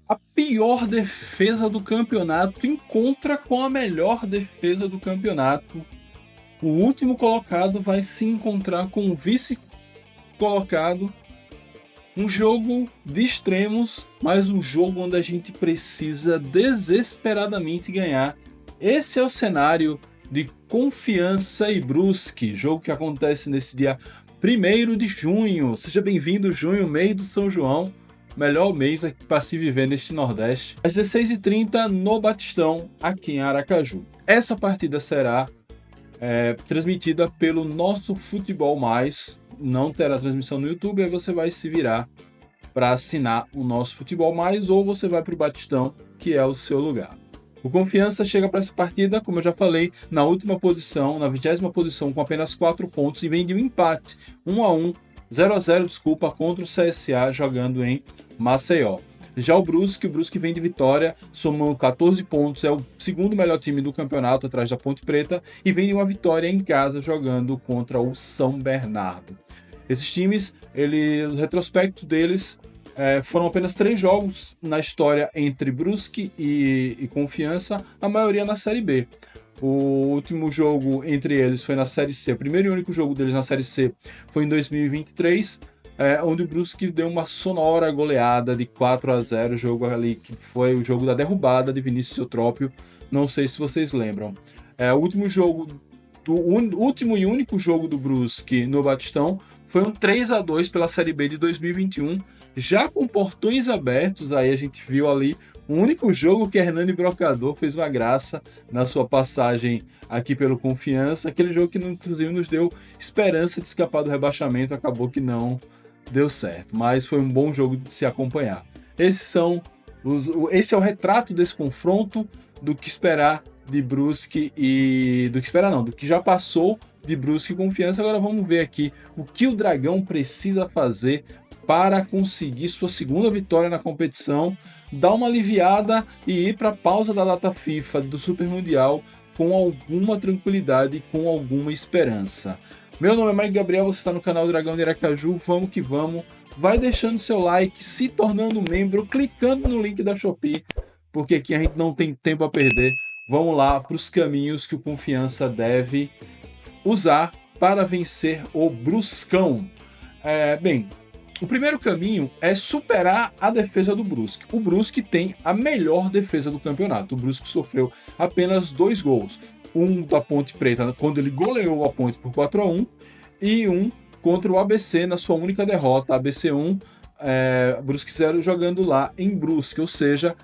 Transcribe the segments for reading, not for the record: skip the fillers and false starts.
A pior defesa do campeonato encontra com a melhor defesa do campeonato. O último colocado vai se encontrar com o vice-colocado. Um jogo de extremos, mas um jogo onde a gente precisa desesperadamente ganhar. Esse é o cenário de Confiança e Brusque, jogo que acontece nesse dia 1º de junho. Seja bem-vindo, junho, mês do São João. Melhor mês para se viver neste Nordeste. Às 16h30 no Batistão, aqui em Aracaju. Essa partida será transmitida pelo Nosso Futebol Mais. Não terá transmissão no YouTube, aí você vai se virar para assinar o Nosso Futebol Mais, ou você vai para o Batistão, que é o seu lugar. O Confiança chega para essa partida, como eu já falei, na última posição, na 20ª posição, com apenas 4 pontos, e vem de um empate 1-1, 0-0, desculpa, contra o CSA, jogando em Maceió. Já o Brusque vem de vitória, somando 14 pontos, é o segundo melhor time do campeonato, atrás da Ponte Preta, e vem de uma vitória em casa, jogando contra o São Bernardo. Esses times, o retrospecto deles, foram apenas 3 jogos na história entre Brusque e Confiança, a maioria na Série B. O último jogo entre eles foi na Série C. O primeiro e único jogo deles na Série C foi em 2023, onde o Brusque deu uma sonora goleada de 4-0, jogo ali que foi o jogo da derrubada de Vinícius Eutrópio. Não sei se vocês lembram. O último e único jogo do Brusque no Batistão foi um 3-2 pela Série B de 2021, já com portões abertos. Aí a gente viu ali o único jogo que Hernani Brocador fez uma graça na sua passagem aqui pelo Confiança. Aquele jogo que inclusive nos deu esperança de escapar do rebaixamento, acabou que não deu certo, mas foi um bom jogo de se acompanhar. Esse é o retrato desse confronto, do que esperar de Brusque e... do que já passou de Brusque e Confiança. Agora vamos ver aqui o que o Dragão precisa fazer para conseguir sua segunda vitória na competição, dar uma aliviada e ir para a pausa da data FIFA do Super Mundial com alguma tranquilidade e com alguma esperança. Meu nome é Mike Gabriel, você está no canal Dragão de Aracaju, vamos que vamos. Vai deixando seu like, se tornando membro, clicando no link da Shopee, porque aqui a gente não tem tempo a perder. Vamos lá para os caminhos que o Confiança deve usar para vencer o Bruscão. O primeiro caminho é superar a defesa do Brusque. O Brusque tem a melhor defesa do campeonato. O Brusque sofreu apenas 2 gols. Um da Ponte Preta, quando ele goleou a Ponte por 4-1, e um contra o ABC na sua única derrota. ABC 1, Brusque 0, jogando lá em Brusque. Ou seja,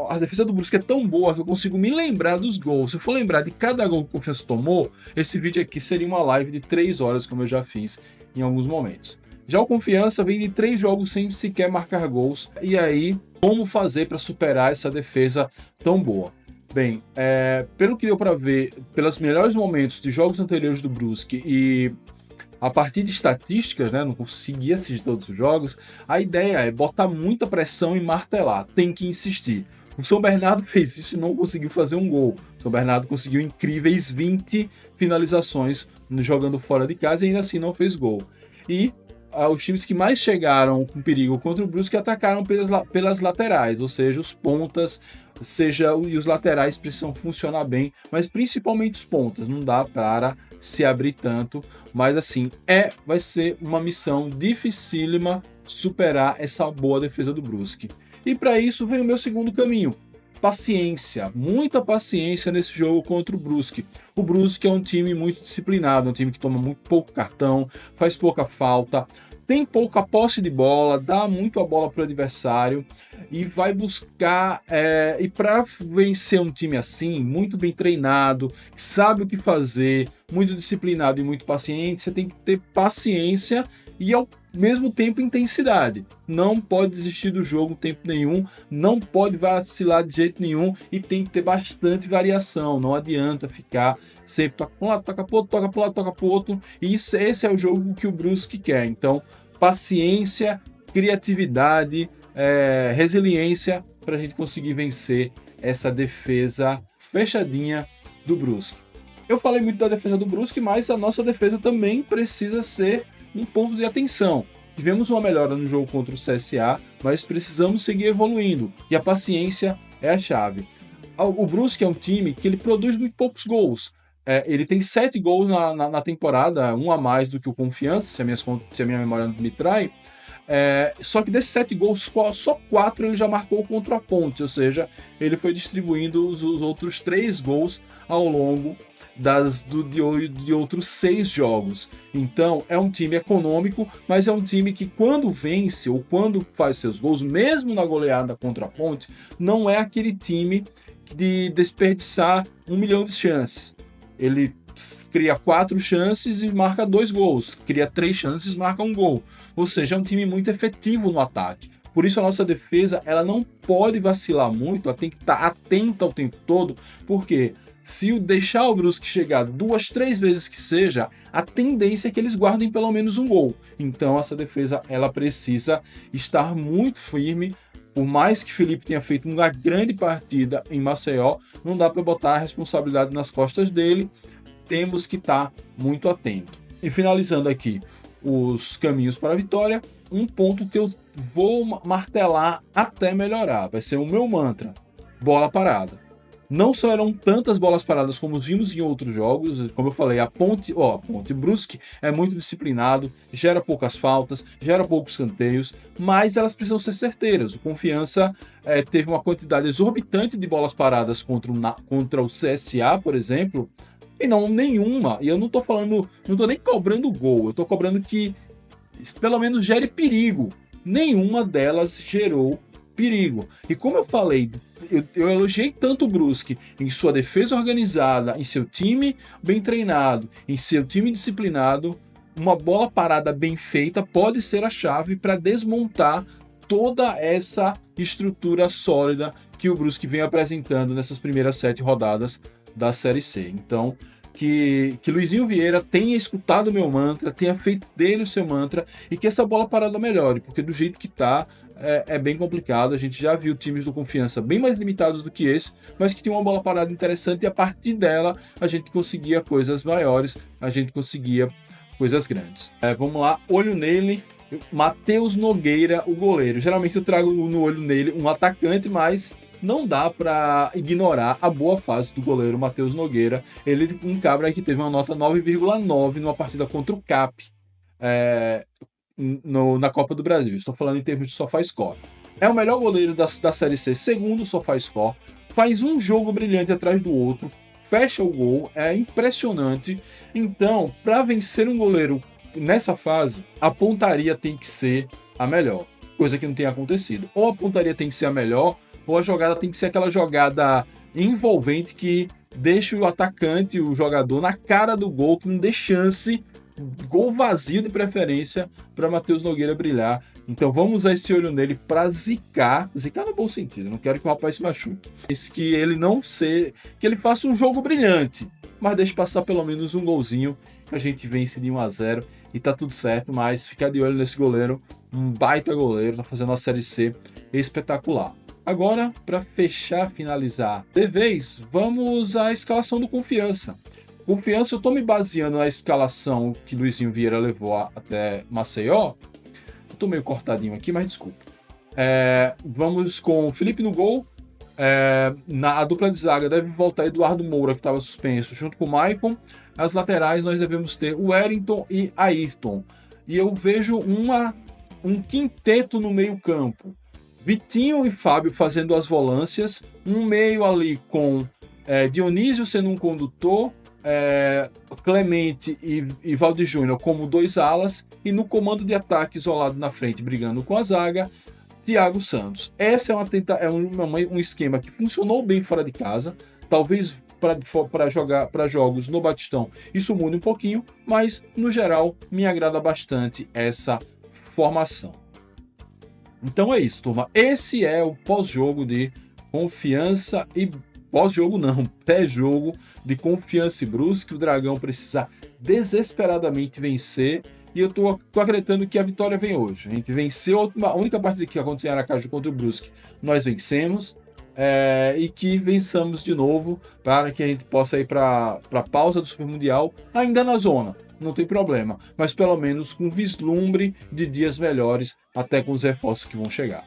a defesa do Brusque é tão boa que eu consigo me lembrar dos gols. Se eu for lembrar de cada gol que o Confiança tomou, esse vídeo aqui seria uma live de 3 horas, como eu já fiz em alguns momentos. Já o Confiança vem de 3 jogos sem sequer marcar gols. E aí, como fazer para superar essa defesa tão boa? Bem, pelo que deu para ver, pelos melhores momentos de jogos anteriores do Brusque e a partir de estatísticas, né, não consegui assistir todos os jogos, a ideia é botar muita pressão e martelar, tem que insistir. O São Bernardo fez isso e não conseguiu fazer um gol. O São Bernardo conseguiu incríveis 20 finalizações jogando fora de casa e ainda assim não fez gol. E os times que mais chegaram com perigo contra o Brusque atacaram pelas laterais, ou seja, os pontas, e os laterais precisam funcionar bem, mas principalmente os pontas, não dá para se abrir tanto, mas assim, vai ser uma missão dificílima superar essa boa defesa do Brusque. E para isso vem o meu segundo caminho. Paciência, muita paciência nesse jogo contra o Brusque. O Brusque é um time muito disciplinado, um time que toma muito pouco cartão, faz pouca falta, tem pouca posse de bola, dá muito a bola para o adversário e vai buscar. E para vencer um time assim, muito bem treinado, que sabe o que fazer, muito disciplinado e muito paciente, você tem que ter paciência e ao mesmo tempo intensidade. Não pode desistir do jogo tempo nenhum, não pode vacilar de jeito nenhum e tem que ter bastante variação. Não adianta ficar sempre toca para um lado, toca para o outro, toca para um lado, toca para o outro. E esse é o jogo que o Brusque quer. Então, paciência, criatividade, resiliência para a gente conseguir vencer essa defesa fechadinha do Brusque. Eu falei muito da defesa do Brusque, mas a nossa defesa também precisa ser um ponto de atenção. tivemos uma melhora no jogo contra o CSA, mas precisamos seguir evoluindo, e a paciência é a chave. O Brusque é um time que ele produz muito poucos gols. Ele tem 7 gols na temporada, um a mais do que o Confiança, se a minha memória não me trai. Só que desses 7 gols, só 4 ele já marcou contra a Ponte, ou seja, ele foi distribuindo os outros 3 gols ao longo de outros 6 jogos. Então é um time econômico, mas é um time que quando vence ou quando faz seus gols, mesmo na goleada contra a Ponte, não é aquele time de desperdiçar 1 milhão de chances. Ele cria 4 chances e marca 2 gols, cria 3 chances e marca 1 gol. Ou seja, é um time muito efetivo no ataque. Por isso a nossa defesa ela não pode vacilar muito, ela tem que estar atenta o tempo todo, porque se deixar o Brusque chegar 2, 3 vezes que seja, a tendência é que eles guardem pelo menos 1 gol. Então essa defesa ela precisa estar muito firme. Por mais que Felipe tenha feito uma grande partida em Maceió, não dá para botar a responsabilidade nas costas dele. Temos que estar muito atento. E finalizando aqui os caminhos para a vitória, um ponto que eu vou martelar até melhorar, vai ser o meu mantra: bola parada. Não serão tantas bolas paradas como vimos em outros jogos, como eu falei, a Ponte Brusque é muito disciplinado, gera poucas faltas, gera poucos escanteios, mas elas precisam ser certeiras. O Confiança teve uma quantidade exorbitante de bolas paradas contra o CSA, por exemplo, e não nenhuma. E eu não tô nem cobrando gol, eu tô cobrando que pelo menos gere perigo. Nenhuma delas gerou perigo. E como eu falei, eu elogiei tanto o Brusque em sua defesa organizada, em seu time bem treinado, em seu time disciplinado. Uma bola parada bem feita pode ser a chave para desmontar toda essa estrutura sólida que o Brusque vem apresentando nessas primeiras 7 rodadas da Série C. Então, que Luizinho Vieira tenha escutado o meu mantra, tenha feito dele o seu mantra e que essa bola parada melhore, porque do jeito que tá, é bem complicado. A gente já viu times do Confiança bem mais limitados do que esse, mas que tinha uma bola parada interessante e a partir dela a gente conseguia coisas maiores, a gente conseguia coisas grandes. Vamos lá, olho nele, Matheus Nogueira, o goleiro. Geralmente eu trago no olho nele um atacante, mas não dá para ignorar a boa fase do goleiro Matheus Nogueira. Ele um cabra que teve uma nota 9,9 numa partida contra o CAP na Copa do Brasil. Estou falando em termos de SofaScore. É o melhor goleiro da Série C, segundo o SofaScore. Faz um jogo brilhante atrás do outro, fecha o gol, é impressionante. Então, para vencer um goleiro nessa fase, a pontaria tem que ser a melhor, coisa que não tem acontecido. Ou a pontaria tem que ser a melhor, ou a jogada tem que ser aquela jogada envolvente que deixa o atacante, o jogador, na cara do gol, que não dê chance, gol vazio de preferência, para Matheus Nogueira brilhar. Então vamos usar esse olho nele para zicar no bom sentido, não quero que o rapaz se machuque. Que ele que ele faça um jogo brilhante, mas deixe passar pelo menos um golzinho, a gente vence de 1-0 e tá tudo certo. Mas ficar de olho nesse goleiro, um baita goleiro, tá fazendo uma Série C espetacular. Agora, para finalizar de vez, vamos à escalação do Confiança. Confiança, eu tô me baseando na escalação que Luizinho Vieira levou até Maceió. Eu tô meio cortadinho aqui, mas desculpa. Vamos com Felipe no gol. Na dupla de zaga deve voltar Eduardo Moura, que estava suspenso, junto com o Maicon. As laterais nós devemos ter o Wellington e Ayrton. E eu vejo um quinteto no meio campo. Vitinho e Fábio fazendo as volâncias. Um meio ali com Dionísio sendo um condutor. Clemente e Valdir Júnior como 2 alas. E no comando de ataque isolado na frente, brigando com a zaga, Thiago Santos. Essa é um esquema que funcionou bem fora de casa. Talvez para jogos no Batistão isso mude um pouquinho, mas no geral me agrada bastante essa formação. Então é isso, turma. Esse é o pós-jogo de Confiança e pós-jogo não, pré-jogo de Confiança e Brusque. O Dragão precisa desesperadamente vencer. E eu tô acreditando que a vitória vem hoje. A gente venceu a única partida que aconteceu em Aracaju contra o Brusque. Nós vencemos. e que vençamos de novo para que a gente possa ir para a pausa do Super Mundial ainda na zona. Não tem problema, mas pelo menos com vislumbre de dias melhores, até com os reforços que vão chegar.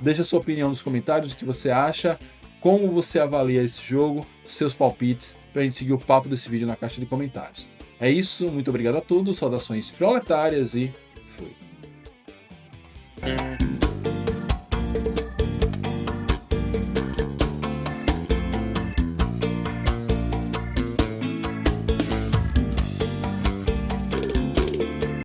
Deixa sua opinião nos comentários, o que você acha, como você avalia esse jogo, seus palpites, para a gente seguir o papo desse vídeo na caixa de comentários. É isso, muito obrigado a todos, saudações proletárias e fui!